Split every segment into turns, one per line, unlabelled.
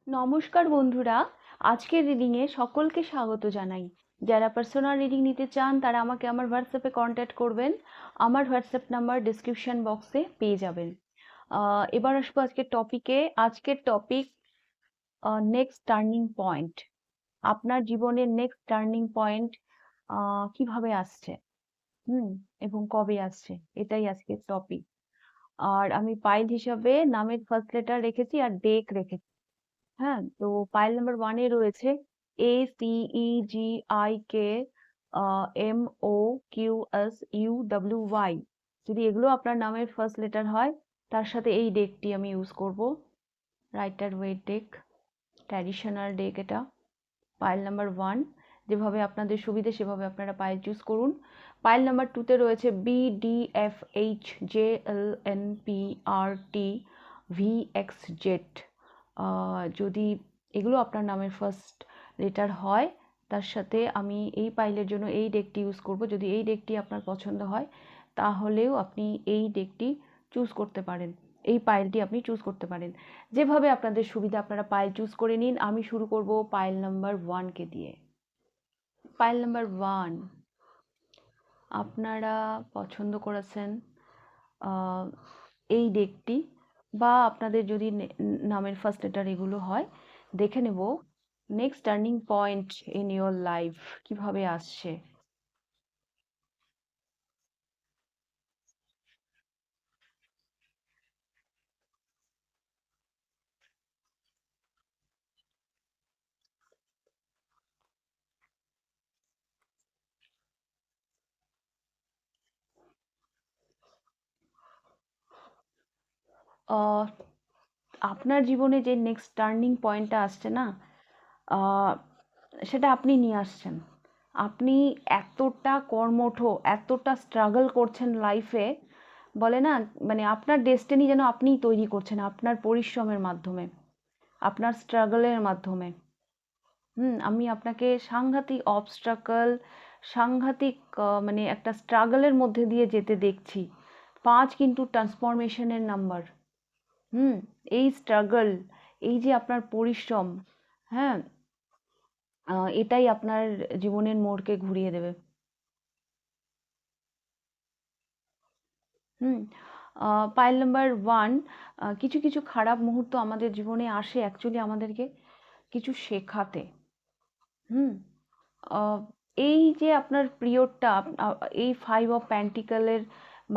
নমস্কার বন্ধুরা, আজকের রিডিংয়ে সকলকে স্বাগত জানাই। যারা পার্সোনাল রিডিং নিতে চান তারা আমাকে আমার হোয়াটসঅ্যাপে কন্ট্যাক্ট করবেন। আমার হোয়াটসঅ্যাপ নাম্বার ডিসক্রিপশন বক্সে পেয়ে যাবেন। এবার আসবো আজকের টপিকে। আজকের টপিক নেক্সট টার্নিং পয়েন্ট। আপনার জীবনের নেক্সট টার্নিং পয়েন্ট কিভাবে আসছে, এবং কবে আসছে, এটাই আজকের টপিক। আর আমি পাইল হিসাবে নামের ফার্স্ট লেটার রেখেছি আর ডেক রেখেছি। হ্যাঁ, তো পাইল নাম্বার 1 এ রয়েছে ACEGIK MOQSUWY। যদি এগুলো আপনার নামের ফার্স্ট লেটার হয়, তার সাথে এই ডেকটি আমি ইউজ করব। Rider Waite deck, traditional deck এটা। পাইল নাম্বার 1, যেভাবে আপনাদের সুবিধে সেভাবে আপনারা পাইল চুজ করুন। পাইল নাম্বার 2 তে রয়েছে BDFHJLNPRTVXZ। যদি এগুলো আপনার নামের ফার্স্ট লেটার হয়, তার সাথে আমি এই পাইলের জন্য এই ডেকটি ইউজ করব। যদি এই ডেকটি আপনার পছন্দ হয়, তাহলেও আপনি এই ডেকটি চুজ করতে পারেন, এই পাইলটি আপনি চুজ করতে পারেন। যেভাবে আপনাদের সুবিধা আপনারা পাইল চুজ করে নিন। আমি শুরু করব পাইল নাম্বার 1 কে দিয়ে। পাইল নাম্বার 1 আপনারা পছন্দ করেছেন এই ডেকটি, বা আপনাদের যদি নামের ফার্স্ট লেটার এগুলো হয়। দেখে নেব next turning point in your life কিভাবে আসছে। আহ, আপনার জীবনে যে নেক্সট টার্নিং পয়েন্টটা আসছে না, আহ, সেটা আপনি নিয়ে আসছেন। আপনি এতটা কর্মঠ, এতটা স্ট্রাগল করছেন লাইফে, বলে না, মানে আপনার ডেস্টিনি যেন আপনিই তৈরি করছেন আপনার পরিশ্রমের মাধ্যমে, আপনার স্ট্রাগলের মাধ্যমে। আমি আপনাকে সাংঘাতিক অবস্ট্রাকল, সাংঘাতিক মানে একটা স্ট্রাগলের মধ্যে দিয়ে যেতে দেখছি। 5 কিন্তু ট্রান্সফরমেশনের নাম্বার। এই স্ট্রাগল, এই যে আপনার পরিশ্রম, হ্যাঁ, এটাই আপনার জীবনের মোড়কে ঘুরিয়ে দেবে। হুম পাইল নাম্বার 1, কিছু কিছু খারাপ মুহূর্ত আমাদের জীবনে আসে অ্যাকচুয়ালি আমাদেরকে কিছু শেখাতে। হুম আহ, এই যে আপনার পিরিয়ডটা, এই 5 অফ পেন্টিকেলের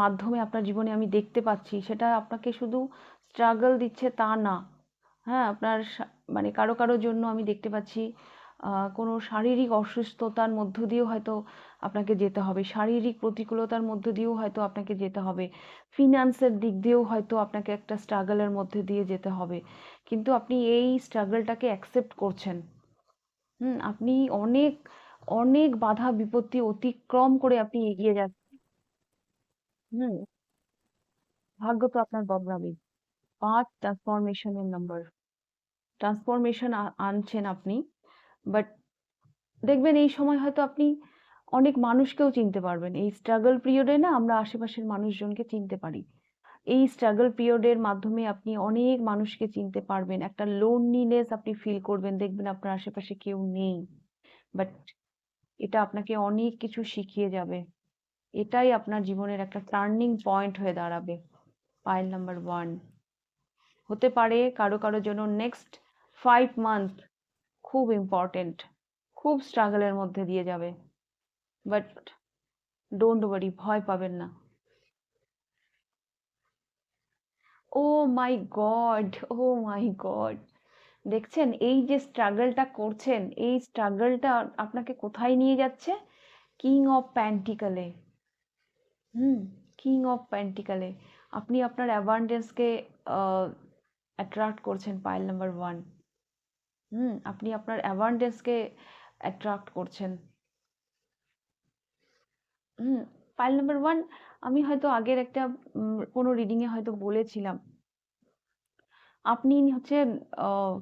মাধ্যমে আপনার জীবনে আমি দেখতে পাচ্ছি, সেটা আপনাকে শুধু স্ট্রাগল দিচ্ছে তা না। হ্যাঁ, আপনার মানে কারো কারো জন্য আমি দেখতে পাচ্ছি কোনো শারীরিক অসুস্থতার মধ্য দিয়েও হয়তো আপনাকে যেতে হবে, শারীরিক প্রতিকূলতার মধ্য দিয়েও হয়তো আপনাকে যেতে হবে, ফিনান্সের দিক দিয়েও হয়তো আপনাকে একটা স্ট্রাগলের মধ্যে দিয়ে যেতে হবে। কিন্তু আপনি এই স্ট্রাগলটাকে অ্যাকসেপ্ট করছেন। আপনি অনেক অনেক বাধা বিপত্তি অতিক্রম করে আপনি এগিয়ে যাচ্ছেন। হুম ভাগ্য তো আপনার বদলাবে। 5 ট্রান্সফরমেশনের নাম্বার, ট্রান্সফরমেশন আনছেন আপনি। বাট দেখবেন এই সময় হয়তো আপনি অনেক মানুষকেও চিনতে পারবেন। এই স্ট্রাগল পিরিয়ডে না আমরা আশেপাশের মানুষজনকে চিনতে পারি। এই স্ট্রাগল পিরিয়ডের মাধ্যমে আপনি অনেক মানুষকে চিনতে পারবেন। একটা লোনলিনেস আপনি ফিল করবেন, দেখবেন আপনার আশেপাশে কেউ নেই। বাট এটা আপনাকে অনেক কিছু শিখিয়ে যাবে। এটাই আপনার জীবনের একটা টার্নিং পয়েন্ট হয়ে দাঁড়াবে। পাইল নাম্বার 1 হতে পারে কারো কারো জন্য নেক্সট 5 মান্থ খুব ইম্পর্টেন্ট, খুব স্ট্রাগলের মধ্যে দিয়ে যাবে। বাট ডোন্ট ওয়ারি, ভয় পাবেন না। ও মাই গড, ও মাই গড, দেখছেন এই যে স্ট্রাগলটা করছেন, এই স্ট্রাগলটা আপনাকে কোথায় নিয়ে যাচ্ছে? কিং অফ প্যান্টিকলে। হুম কিং অফ প্যান্টিকলে আপনি আপনার অ্যাবান্ডেন্সকে অ্যাট্রাক্ট করছেন। পাইল নাম্বার 1, আপনি আপনার অ্যাবান্ডেন্সকে অ্যাট্রাক্ট করছেন। হুম পাইল নাম্বার 1 আমি হয়তো আগের একটা কোনো রিডিং এ হয়তো বলেছিলাম, আপনি হচ্ছে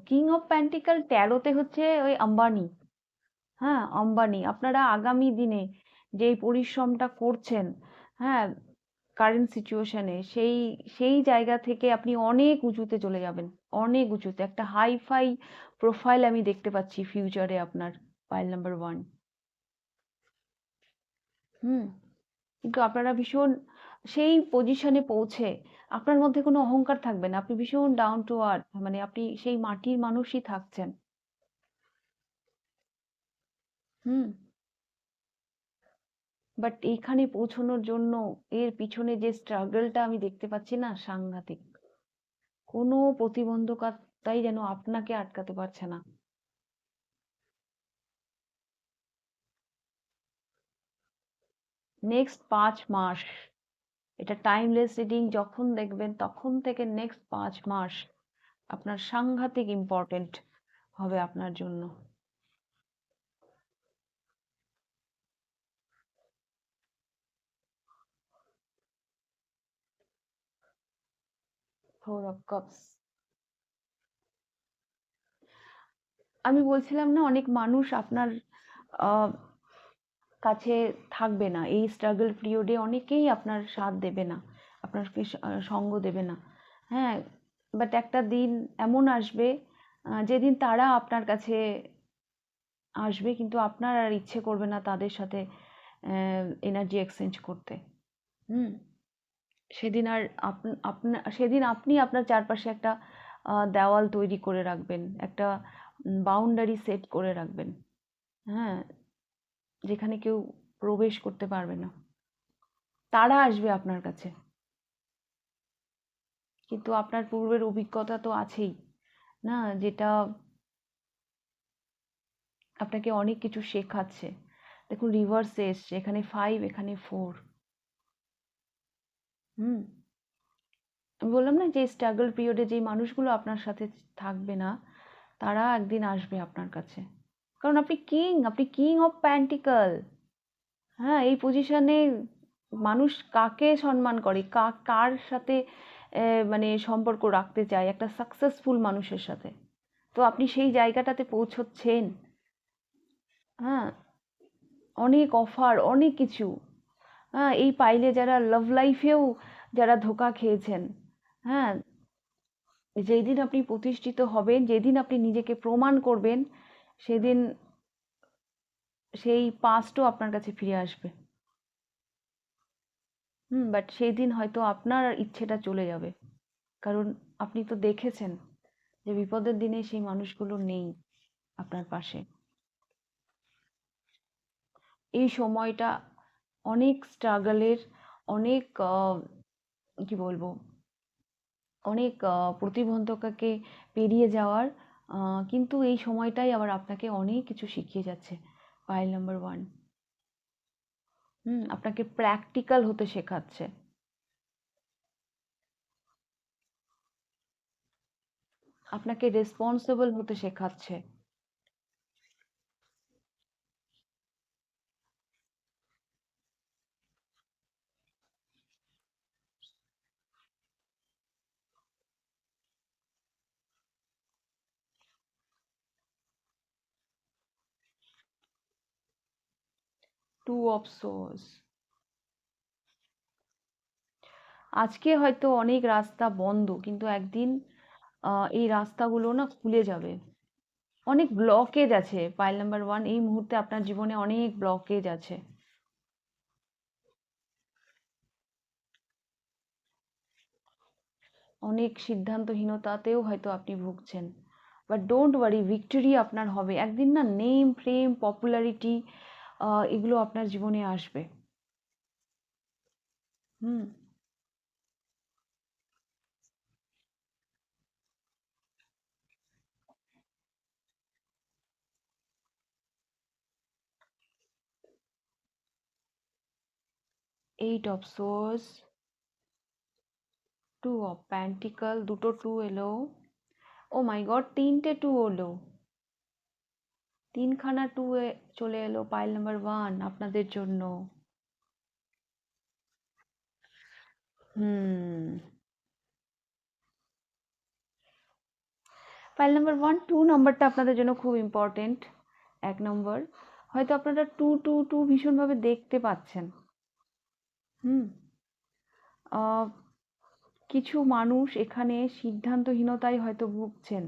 কিং অফ প্যান্টিকল 13তে হচ্ছে ওই আম্বানি। হ্যাঁ, আম্বানি। আপনারা আগামী দিনে যে পরিশ্রমটা করছেন, হ্যাঁ, কারেন্ট সিচুয়েশনে সেই সেই জায়গা থেকে আপনি অনেক উঁচুতে চলে যাবেন, অনেক উঁচুতে একটা হাই ফাই প্রোফাইল আমি দেখতে পাচ্ছি ফিউচারে আপনার, পাইল নাম্বার 1। হুম। কিন্তু আপনারা ভীষণ সেই পজিশনে পৌঁছে আপনার মধ্যে কোনো অহংকার থাকবে না, আপনি ভীষণ ডাউন টু আর্থ, মানে আপনি সেই মাটির মানুষই থাকছেন। হুম। বাট এইখানে পৌঁছানোর জন্য এর পিছনে যে স্ট্রাগলটা আমি দেখতে পাচ্ছি না, সাংঘাতিক। কোনো প্রতিবন্ধকতাই যেন আপনাকে আটকাতে পারছে না। নেক্সট 5 মাস, এটা টাইমলেস রিডিং, যখন দেখবেন তখন থেকে নেক্সট 5 মাস আপনার সাংঘাতিক ইম্পর্টেন্ট হবে আপনার জন্য। Four of cups. আমি বলছিলাম না, অনেক মানুষ আপনার আহ, কাছে থাকবে না এই স্ট্রাগল পিরিয়ডে, অনেকেই আপনার সাথ দেবে না, আপনাকে সঙ্গ দেবে না। হ্যাঁ, বাট একটা দিন এমন আসবে যেদিন তারা আপনার কাছে আসবে, কিন্তু আপনার আর ইচ্ছে করবে না তাদের সাথে এনার্জি এক্সচেঞ্জ করতে। হুম। সেদিন আর সেদিন আপনি আপনার চারপাশে একটা দেওয়াল তৈরি করে রাখবেন, একটা বাউন্ডারি সেট করে রাখবেন। হ্যাঁ, যেখানে কেউ প্রবেশ করতে পারবে না, তারা আসবে আপনার কাছে। কিন্তু আপনার পূর্বের অভিজ্ঞতা তো আছেই না, যেটা আপনাকে অনেক কিছু শেখাচ্ছে। দেখুন রিভার্সে এসছে, এখানে 5, এখানে 4। হুম। আমি বললাম না যে স্ট্রাগল পিরিয়ডে যে মানুষগুলো আপনার সাথে থাকবে না, তারা একদিন আসবে আপনার কাছে। কারণ আপনি কিং অফ প্যান্টিকল। হ্যাঁ, এই পজিশনে মানুষ কাকে সম্মান করে, কার সাথে মানে সম্পর্ক রাখতে চায়, একটা সাকসেসফুল মানুষের সাথে। তো আপনি সেই জায়গাটাতে পৌঁছচ্ছেন। হ্যাঁ, অনেক অফার, অনেক কিছু। হ্যাঁ, এই পাইলে যারা লাভ লাইফেও যারা ধোঁকা খেয়েছেন, হ্যাঁ, যেদিন আপনি প্রতিষ্ঠিত হবেন, যেদিন আপনি নিজেকে প্রমাণ করবেন, সেদিন সেই পাস্টও আপনার কাছে ফিরে আসবে। বাট সেই দিন হয়তো আপনার ইচ্ছেটা চলে যাবে, কারণ আপনি তো দেখেছেন যে বিপদের দিনে সেই মানুষগুলো নেই আপনার পাশে। এই সময়টা অনেক স্ট্রাগলের, অনেক কি বলবো, অনেক প্রতিবন্ধকতাকে পেরিয়ে যাওয়ার, কিন্তু এই সময়টাই আবার আপনাকে অনেক কিছু শিখিয়ে যাচ্ছে। Pile number 1। আপনাকে প্র্যাকটিক্যাল হতে শেখাচ্ছে, আপনাকে রেসপন্সিবল হতে শেখাচ্ছে। 2 অফ সোর্স। আজকে হয়তো অনেক রাস্তা বন্ধ, কিন্তু একদিন এই রাস্তাগুলো না খুলে যাবে। অনেক ব্লকেজ আছে পাইল নাম্বার 1, এই মুহূর্তে আপনার জীবনে অনেক ব্লকেজ আছে। অনেক সিদ্ধান্তহীনতাতেও হয়তো আপনি ভুগছেন, বাট ডোন্ট ওয়ারি, ভিক্টরি আপনার হবে একদিন। না, নেম ফ্রেম পপুলারিটি এগুলো আপনার জীবনে আসবে। হুম। 8 অফ সোর্স, 2 অফ প্যান্টিকল, দুটো 2 এলো। ও মাই গড, তিনটে 2 এলো, তিনখানা 2 চলে এলো পাইল নাম্বার 1 আপনাদের জন্য। হুম। ফাইল নাম্বার 1, 2 নাম্বারটা আপনাদের জন্য খুব ইম্পর্টেন্ট। 1 নম্বর, হয়তো আপনারা 2 2 2 ভীষণভাবে দেখতে পাচ্ছেন। হুম। আহ, কিছু মানুষ এখানে সিদ্ধান্তহীনতায় হয়তো ভুগছেন।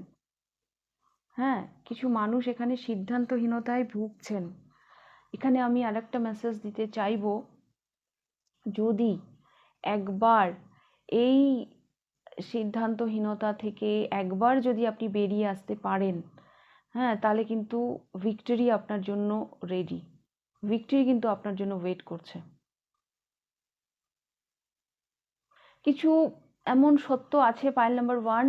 হ্যাঁ, কিছু মানুষ এখানে সিদ্ধান্তহীনতায় ভুগছেন। এখানে আমি আরেকটা মেসেজ দিতে চাইবো, যদি একবার এই সিদ্ধান্তহীনতা থেকে একবার যদি আপনি বেরিয়ে আসতে পারেন, হ্যাঁ, তাহলে কিন্তু ভিক্টরি আপনার জন্য রেডি, ভিক্টরি কিন্তু আপনার জন্য ওয়েট করছে। কিছু এমন সত্য আছে পাইল নাম্বার 1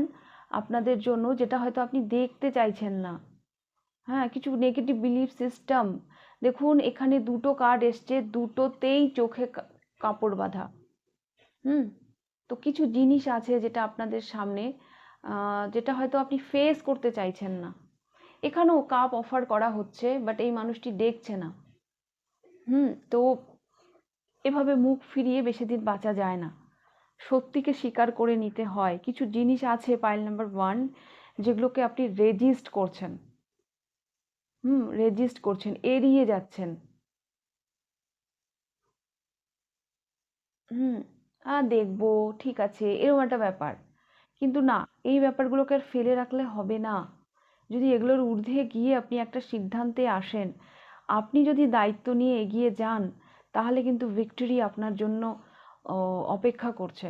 আপনাদের জন্য, যেটা হয়তো আপনি দেখতে চাইছেন না। হ্যাঁ, কিছু নেগেটিভ বিলিফ সিস্টেম, দেখুন এখানে দুটো কার্ড এসছে, দুটোতেই চোখে কাপড় বাঁধা। হুম, তো কিছু জিনিস আছে যেটা আপনাদের সামনে, যেটা হয়তো আপনি ফেস করতে চাইছেন না। এখানেও কাপ অফার করা হচ্ছে, বাট এই মানুষটি দেখছে না। তো এভাবে মুখ ফিরিয়ে বেশি দিন বাঁচা যায় না, সত্যিকে স্বীকার করে নিতে হয়। কিছু জিনিস আছে পাইল নাম্বার 1 যেগুলোকে আপনি রেজিস্ট করছেন, রেজিস্ট করছেন, এড়িয়ে যাচ্ছেন। হুম, দেখবো, ঠিক আছে, এরকম একটা ব্যাপার। কিন্তু না, এই ব্যাপারগুলোকে আর ফেলে রাখলে হবে না। যদি এগুলোর ঊর্ধ্বে গিয়ে আপনি একটা সিদ্ধান্তে আসেন, আপনি যদি দায়িত্ব নিয়ে এগিয়ে যান, তাহলে কিন্তু ভিক্টরি আপনার জন্য অপেক্ষা করছে।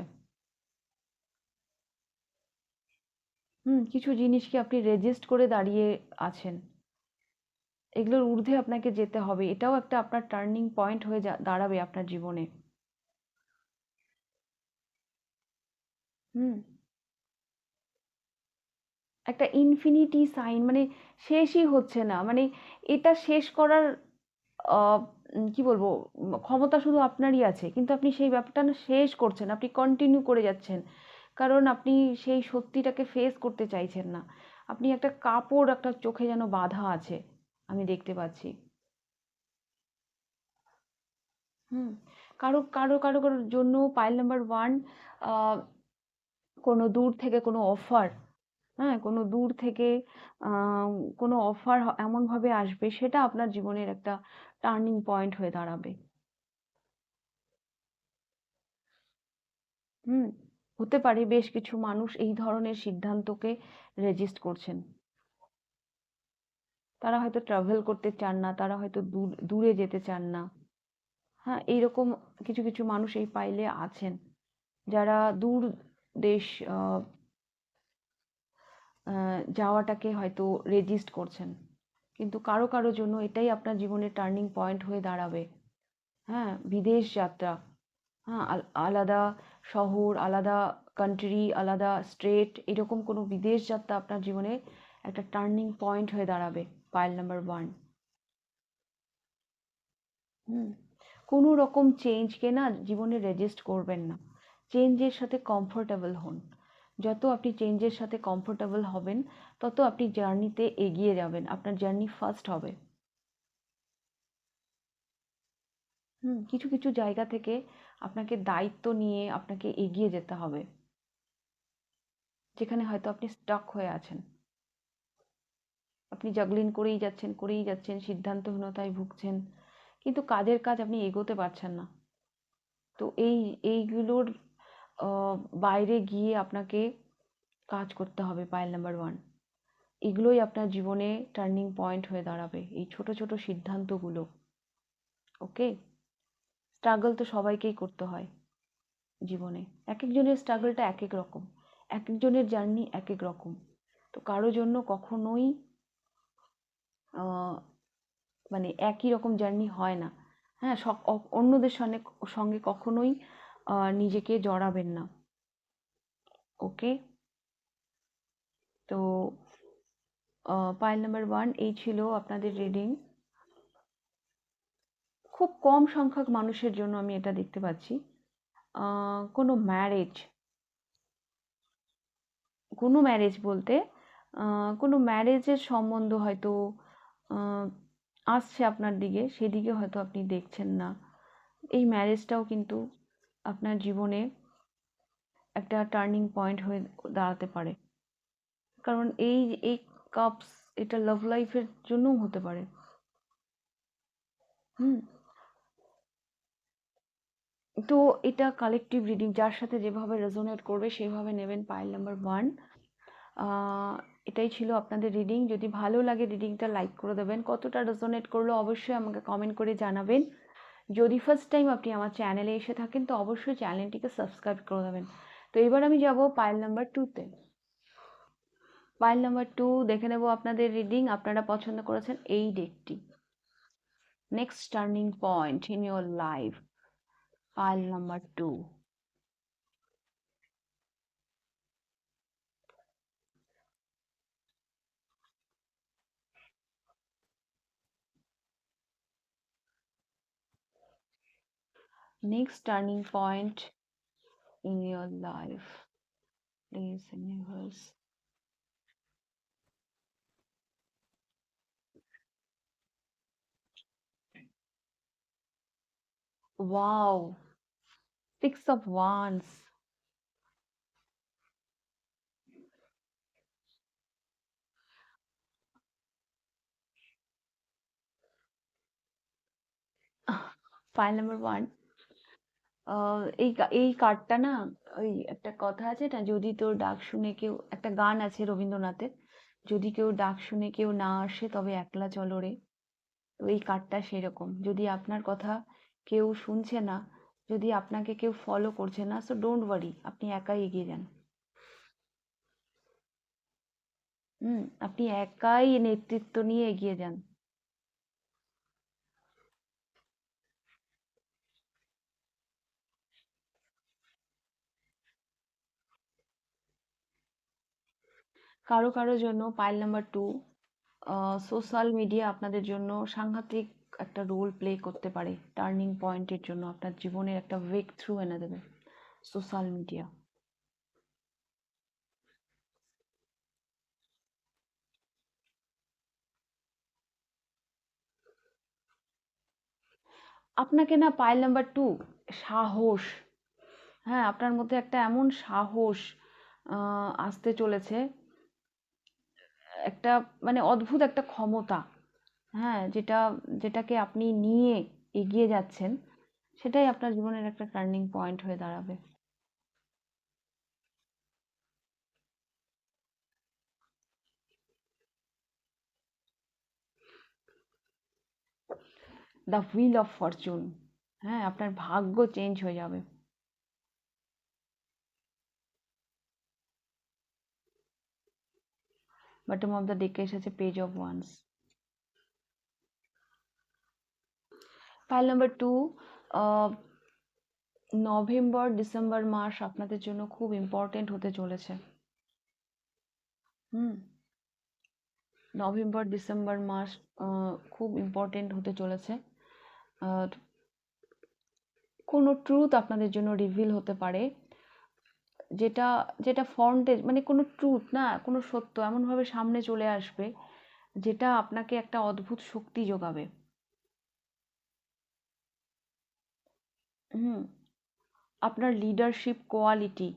কিছু জিনিসকে আপনি রেজিস্ট করে দাঁড়িয়ে আছেন, এগুলোর ঊর্ধ্বে আপনাকে যেতে হবে। এটাও একটা আপনার টার্নিং পয়েন্ট হয়ে দাঁড়াবে আপনার জীবনে। হুম একটা ইনফিনিটি সাইন, মানে শেষই হচ্ছে না, মানে এটা শেষ করার কি বলবো, ক্ষমতা শুধু আপনারই আছে, কিন্তু আপনি সেই ব্যাপারটা না শেষ করছেন, আপনি কন্টিনিউ করে যাচ্ছেন, কারণ আপনি সেই সত্যিটাকে ফেস করতে চাইছেন না। আপনি একটা কাপড় একটা চোখে যেন বাঁধা আছে, আমি দেখতে পাচ্ছি। হুম কারো কারো কারো কারোর জন্য পাইল নাম্বার 1 কোনো দূর থেকে কোনো অফার, হ্যাঁ, কোনো দূর থেকে আহ, কোনো অফার এমনভাবে আসবে, সেটা আপনার জীবনের একটা টার্নিং পয়েন্ট হয়ে দাঁড়াবে। হুম হতে পারে বেশ কিছু মানুষ এই ধরনের সিদ্ধান্তকে রেজিস্ট করছেন। তারা হয়তো ট্রাভেল করতে চান না, তারা হয়তো দূরে যেতে চান না। হ্যাঁ, এইরকম কিছু কিছু মানুষ এই পাইলে আছেন, যারা দূর দেশ যাওয়াটাকে হয়তো রেজিস্ট করছেন। কিন্তু কারো কারো জন্য এটাই আপনার জীবনের টার্নিং পয়েন্ট হয়ে দাঁড়াবে। হ্যাঁ, বিদেশ যাত্রা, হ্যাঁ, আলাদা শহর, আলাদা কান্ট্রি, আলাদা স্টেট, এরকম কোনো বিদেশ যাত্রা আপনার জীবনে একটা টার্নিং পয়েন্ট হয়ে দাঁড়াবে। Pile number 1। হুম কোনো রকম চেঞ্জকে না জীবনে রেজিস্ট করবেন না, চেঞ্জের সাথে কমফোর্টেবল হন। যত আপনি চেঞ্জের সাথে কমফোর্টেবল হবেন, তত আপনি জার্নিতে এগিয়ে যাবেন, আপনার জার্নি ফার্স্ট হবে। কিছু কিছু জায়গা থেকে আপনাকে দায়িত্ব নিয়ে আপনাকে এগিয়ে যেতে হবে, যেখানে হয়তো আপনি স্টাক হয়ে আছেন। আপনি জাগলিং করেই যাচ্ছেন, সিদ্ধান্তহীনতায় ভুগছেন, কিন্তু কাজের কাজ আপনি এগোতে পারছেন না। তো এইগুলোর বাইরে গিয়ে আপনাকে কাজ করতে হবে। পাইল নাম্বার 1, এগুলোই আপনার জীবনে টার্নিং পয়েন্ট হয়ে দাঁড়াবে, এই ছোট ছোট সিদ্ধান্তগুলো। ওকে, স্ট্রাগল তো সবাইকেই করতে হয় জীবনে, এক একজনের স্ট্রাগলটা এক এক রকম, এক একজনের জার্নি এক এক রকম। তো কারো জন্য কখনোই আহ, মানে একই রকম জার্নি হয় না। হ্যাঁ, অন্যদের সঙ্গে সঙ্গে কখনোই নিজেকে জড়াবেন না। ওকে, তো পাইল নাম্বার 1 এই ছিল আপনাদের রিডিং। খুব কম সংখ্যক মানুষের জন্য আমি এটা দেখতে পাচ্ছি। কোনো ম্যারেজ, কোনো ম্যারেজ বলতে কোনো ম্যারেজের সম্বন্ধ হয়তো আহ, আসছে আপনার দিকে, সেদিকে হয়তো আপনি দেখছেন না। এই ম্যারেজটাও কিন্তু আপনার জীবনে একটা টার্নিং পয়েন্ট হয়ে দাঁড়াতে পারে, কারণ এই কাপস, এটা লাভ লাইফের জন্যও হতে পারে। হুম তো এটা কালেকটিভ রিডিং, যার সাথে যেভাবে রেজোনেট করবে সেভাবে নেবেন। পাইল নাম্বার 1, এটাই ছিল আপনাদের রিডিং। যদি ভালো লাগে রিডিংটা লাইক করে দেবেন। কতটা রেজোনেট করলো অবশ্যই আমাকে কমেন্ট করে জানাবেন। যদি ফার্স্ট টাইম আপনি আমার চ্যানেলে এসে থাকেন তো অবশ্যই চ্যানেলটিকে সাবস্ক্রাইব করে দেবেন। তো এবার আমি যাব পাইল নাম্বার 2তে। পাইল নাম্বার 2 দেখে নেব আপনাদের রিডিং। আপনারা পছন্দ করেছেন এই ডেকটি, next turning point in your life, pile number 2। Next turning point in your life, please universe. Wow, 6 of Wands. File number 1. এই কার্ডটা না, ওই একটা কথা আছে না, যদি তোর ডাক শুনে কেউ, একটা গান আছে রবীন্দ্রনাথের, যদি কেউ ডাক শুনে কেউ না আসে তবে একলা চলো রে। তো এই কার্ডটা সেরকম, যদি আপনার কথা কেউ শুনছে না, যদি আপনাকে কেউ ফলো করছে না, সো ডোন্ট ওয়ারি, আপনি একাই এগিয়ে যান। আপনি একাই নেতৃত্ব নিয়ে এগিয়ে যান। কারো কারো জন্য পাইল নাম্বার 2, সোশ্যাল মিডিয়া আপনাদের জন্য সাংঘাতিক একটা রোল প্লে করতে পারে। টার্নিং পয়েন্টের জন্য আপনার জীবনের একটা ব্রেক থ্রু এনে দেবে সোশ্যাল মিডিয়া। আপনাকে না পাইল নাম্বার 2, সাহস, হ্যাঁ আপনার মধ্যে একটা এমন সাহস আসতে চলেছে, একটা মানে অদ্ভুত একটা ক্ষমতা, হ্যাঁ যেটাকে আপনি নিয়ে এগিয়ে যাচ্ছেন, সেটাই আপনার জীবনের একটা টার্নিং পয়েন্ট হয়ে দাঁড়াবে। দ্য হুইল অফ ফরচুন, হ্যাঁ আপনার ভাগ্য চেঞ্জ হয়ে যাবে। বটম অফ দ্য ডেকে এসেছে page of wands. Pile number 2, November December মাস আপনাদের জন্য খুব ইম্পর্টেন্ট হতে চলেছে। হুম, নভেম্বর ডিসেম্বর মাস খুব ইম্পর্টেন্ট হতে চলেছে। আর কোনো ট্রুথ আপনাদের জন্য রিভিল হতে পারে, যেটা যেটা ফন্টে মানে কোনো ট্রুথ না, কোনো সত্য এমনভাবে সামনে চলে আসবে যেটা আপনাকে একটা অদ্ভুত শক্তি যোগাবে। হুম, আপনার লিডারশিপ কোয়ালিটি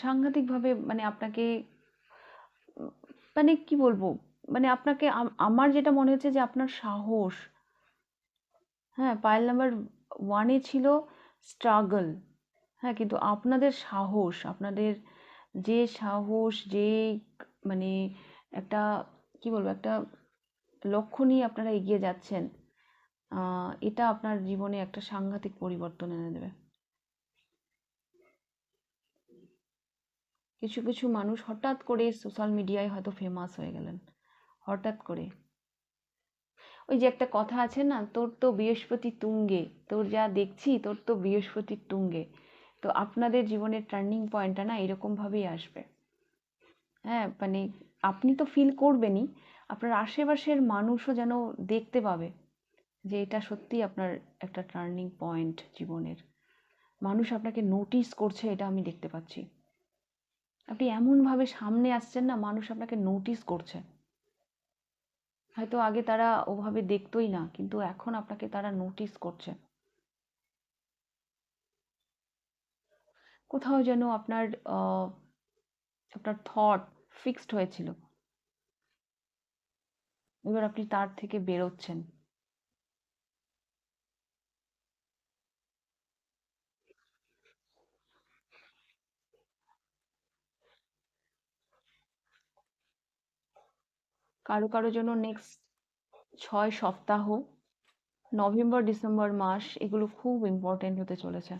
সাংঘাতিকভাবে, মানে আপনাকে মানে কি বলবো, মানে আপনাকে আমার যেটা মনে হচ্ছে যে আপনার সাহস, হ্যাঁ পাইল নাম্বার 1-এ ছিল স্ট্রাগল, হ্যাঁ কিন্তু আপনাদের সাহস, আপনাদের যে সাহস, যে মানে একটা কি বলবো, একটা লক্ষ্য নিয়ে আপনারা এগিয়ে যাচ্ছেন, এটা আপনার জীবনে একটা সাংঘাতিক পরিবর্তন এনে দেবে। কিছু কিছু মানুষ হঠাৎ করে সোশ্যাল মিডিয়ায় হয়তো ফেমাস হয়ে গেলেন, হঠাৎ করে। ওই যে একটা কথা আছে না, তোর তো বৃহস্পতি তুঙ্গে, তোর যা দেখছি তোর তো বৃহস্পতির তুঙ্গে। তো আপনাদের জীবনের টার্নিং পয়েন্টটা না এরকম ভাবেই আসবে। হ্যাঁ মানে আপনি তো ফিল করবেনই, আপনার আশেপাশের মানুষও যেন দেখতে পাবে যে এটা সত্যিই আপনার একটা টার্নিং পয়েন্ট জীবনের। মানুষ আপনাকে নোটিস করছে, এটা আমি দেখতে পাচ্ছি। আপনি এমনভাবে সামনে আসছেন না, মানুষ আপনাকে নোটিস করছে। হয়তো আগে তারা ওভাবে দেখতোই না, কিন্তু এখন আপনাকে তারা নোটিস করছে। কোথাও যেন আপনার আপনার থট ফিক্সড হয়েছিল, এবার আপনি তার থেকে বেরোচ্ছেন। কারো কারো জন্য নেক্সট 6 সপ্তাহ, নভেম্বর ডিসেম্বর মাস, এগুলো খুব ইম্পর্টেন্ট হতে চলেছে।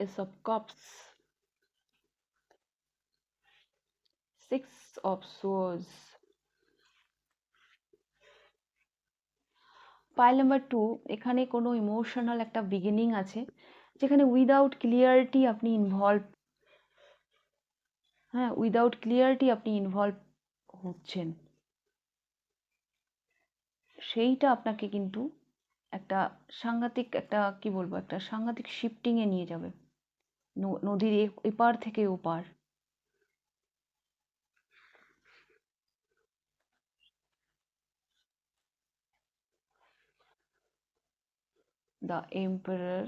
Ace of Cups, Six of Swords, pile number 2, এখানে কোনো ইমোশনাল একটা বিগিনিং আছে, যেখানে উইদাউট ক্লিয়ারিটি আপনি ইনভলভ, হ্যাঁ, উইদাউট ক্লিয়ারিটি আপনি ইনভলভ হচ্ছেন, সেইটা আপনাকে কিন্তু একটা সাংঘাতিক একটা কি বলবো, একটা সাংঘাতিক শিফটিং এ নিয়ে যাবে, নদীর এপার থেকে ওপার। The emperor,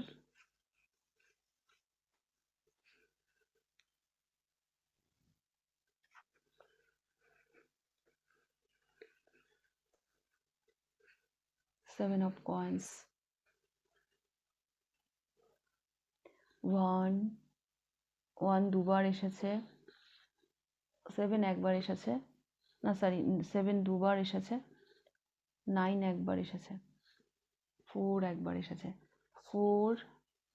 seven of coins, one, one দুবার এসেছে, সেভেন একবার এসেছে, না সরি, সেভেন দুবার এসেছে, 9 একবার এসেছে, 4 একবার এসেছে, 4,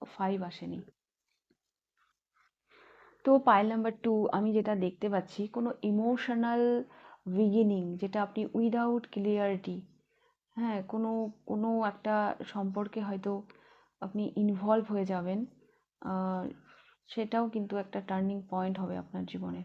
5 আসেনি। তো পাইল নাম্বার 2 আমি যেটা দেখতে পাচ্ছি, কোনো ইমোশনাল বিগিনিং, যেটা আপনি উইদাউট ক্লিয়ারিটি, হ্যাঁ, কোনো কোনো একটা সম্পর্কে হয়তো আপনি ইনভলভ হয়ে যাবেন, সেটাও কিন্তু একটা টার্নিং পয়েন্ট হবে আপনার জীবনে।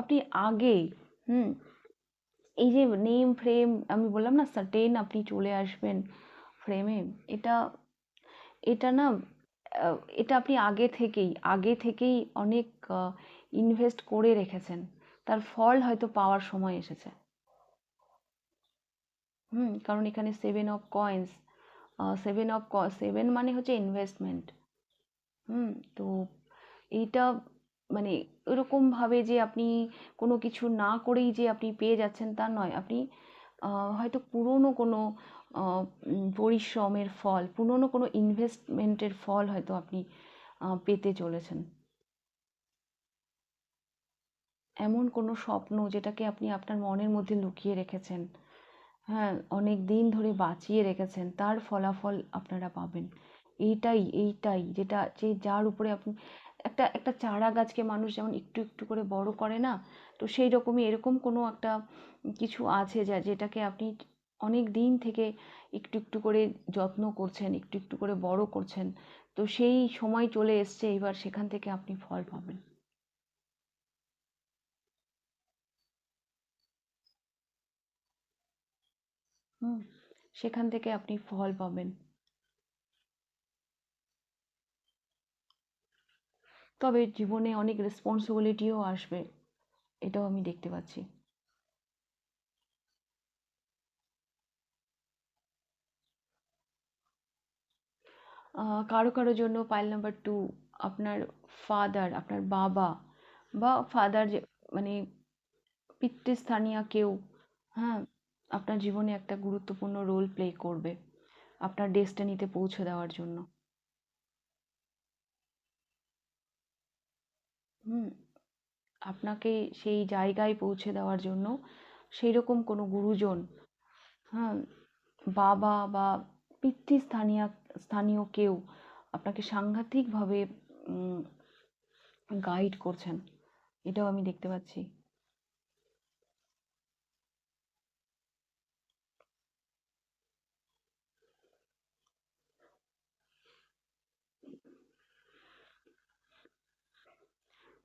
আপনি আগে, হুম, এই যে নেম ফ্রেম আমি বললাম না, সার্টেন আপনি চলে আসবেন ফ্রেমে, এটা এটা না, এটা আপনি আগে থেকেই অনেক ইনভেস্ট করে রেখেছেন, তার ফল হয়তো পাওয়ার সময় এসেছে। কারণ এখানে সেভেন অফ কয়েন্স, সেভেন মানে হচ্ছে ইনভেস্টমেন্ট। হুম তো এইটা মানে এরকম ভাবে যে আপনি কোনো কিছু না করেই যে আপনি পেয়ে যাচ্ছেন তা নয়, আপনি হয়তো পুরনো কোনো পরিশ্রমের ফল, পুরনো কোনো ইনভেস্টমেন্টের ফল হয়তো আপনি পেতে চলেছেন। এমন কোনো স্বপ্ন যেটাকে আপনি আপনার মনের মধ্যে লুকিয়ে রেখেছেন, হ্যাঁ, অনেক দিন ধরে বাঁচিয়ে রেখেছেন, তার ফলাফল আপনারা পাবেন। এইটাই যেটা, যে যার উপরে আপনি একটা একটা চারা গাছকে মানুষ যেমন একটু একটু করে বড় করে না, তো সেই রকমই এরকম কোনো একটা কিছু আছে যেটাকে আপনি অনেক দিন থেকে একটু একটু করে যত্ন করছেন, একটু একটু করে বড় করছেন, তো সেই সময় চলে এসছে, এবার সেখান থেকে আপনি ফল পাবেন। হুম সেখান থেকে আপনি ফল পাবেন। তবে জীবনে অনেক রেসপন্সিবিলিটিও আসবে, এটাও আমি দেখতে পাচ্ছি। কারো কারো জন্য পাইল নাম্বার 2, আপনার ফাদার, আপনার বাবা বা ফাদার, যে মানে পিতৃস্থানীয় কেউ, হ্যাঁ, আপনার জীবনে একটা গুরুত্বপূর্ণ রোল প্লে করবে আপনার ডেস্টিনিতে পৌঁছে দেওয়ার জন্য। হুম আপনাকে সেই জায়গায় পৌঁছে দেওয়ার জন্য সেই রকম কোনো গুরুজন, হ্যাঁ, বাবা বা পিতৃস্থানীয় স্থানীয় কেউ আপনাকে সাংঘাতিকভাবে গাইড করছেন, এটাও আমি দেখতে পাচ্ছি।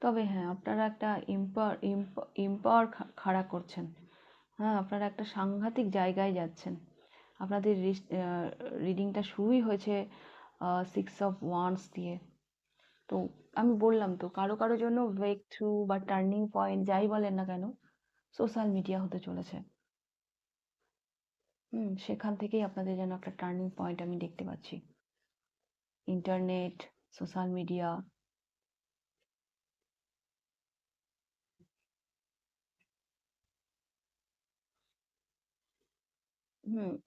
তবে হ্যাঁ, আপনারা একটা এম্পাওয়ার খাড়া করছেন, হ্যাঁ, আপনারা একটা সাংঘাতিক জায়গায় যাচ্ছেন। আপনাদের রিডিংটা শুরুই হয়েছে 6 অফ ওয়ান্স দিয়ে। তো আমি বললাম তো, কারো কারো জন্য ব্রেক থ্রু বা টার্নিং পয়েন্ট যাই বলেন না কেন, সোশ্যাল মিডিয়া হতে চলেছে। সেখান থেকেই আপনাদের যেন একটা টার্নিং পয়েন্ট আমি দেখতে পাচ্ছি। ইন্টারনেট, সোশ্যাল মিডিয়া,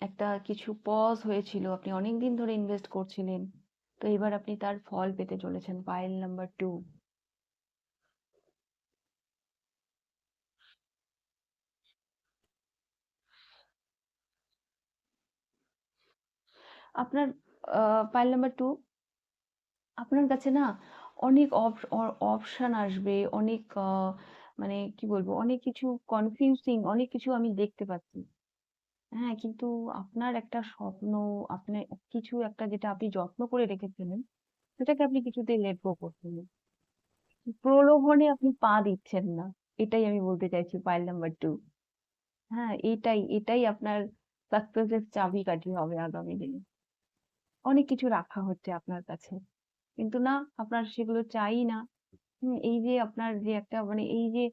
একটা কিছু পজ হয়েছিল, আপনি অনেকদিন ধরে ইনভেস্ট করছিলেন, তো এবার আপনি তার ফল পেতে চলেছেন। Pile number 2। আপনার পাইল নাম্বার 2, আপনার কাছে না অনেক অপশন আসবে, অনেক মানে কি বলবো, অনেক কিছু কনফিউজিং, অনেক কিছু আমি দেখতে পাচ্ছি। হ্যাঁ, কিন্তু আপনার একটা স্বপ্ন, আপনি কিছু একটা যেটা আপনি যত্ন করে রেখেছিলেন, সেটাকে আপনি কিছুতেই লেট গো করছেন না। প্রলোভনে আপনি পা দিচ্ছেন না, এটাই আমি বলতে চাইছি। পাইল নাম্বার 2, হ্যাঁ, এটাই আপনার সাকসেসের চাবিকাঠি হবে আগামী দিনে। অনেক কিছু রাখা হচ্ছে আপনার কাছে, কিন্তু না, আপনার সেগুলো চাই না। এই যে আপনার যে একটা মানে এই যে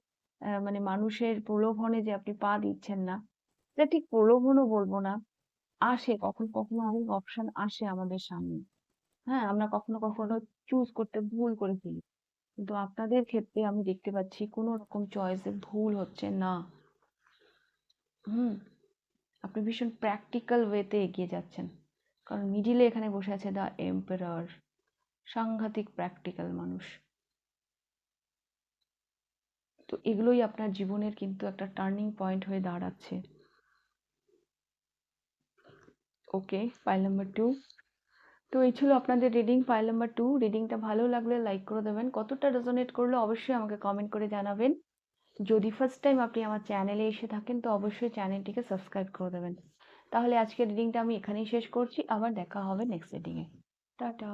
মানে মানুষের প্রলোভনে যে আপনি পা দিচ্ছেন না, এটা ঠিক প্রলোভনও বলবো না। আসে কখনো কখনো, অনেক অপশন আসে আমাদের সামনে। হ্যাঁ, আমরা কখনো কখনো চুজ করতে ভুল করে ফেলি, কিন্তু আপনাদের ক্ষেত্রে আমি দেখতে পাচ্ছি কোনো রকম চয়েসে ভুল হচ্ছে না। হুম আপনি ভীষণ প্র্যাকটিক্যাল ওয়েতে এগিয়ে যাচ্ছেন, কারণ মিডিলে এখানে বসে আছে দ্য এম্পারার, সাংঘাতিক প্র্যাকটিক্যাল মানুষ। তো এগুলোই আপনার জীবনের কিন্তু একটা টার্নিং পয়েন্ট হয়ে দাঁড়াচ্ছে। ওকে, পাইল নাম্বার 2। তো এই ছিল আপনাদের রিডিং, পাইল নাম্বার 2। রিডিংটা ভালো লাগলে লাইক করে দেবেন, কতটা রেজোনেট করলো অবশ্যই আমাকে কমেন্ট করে জানাবেন। যদি ফার্স্ট টাইম আপনি আমার চ্যানেলে এসে থাকেন তো অবশ্যই চ্যানেলটিকে সাবস্ক্রাইব করে দেবেন। তাহলে আজকের রিডিংটা আমি এখানেই শেষ করছি, আবার দেখা হবে নেক্সট রিডিংয়ে। টাটা।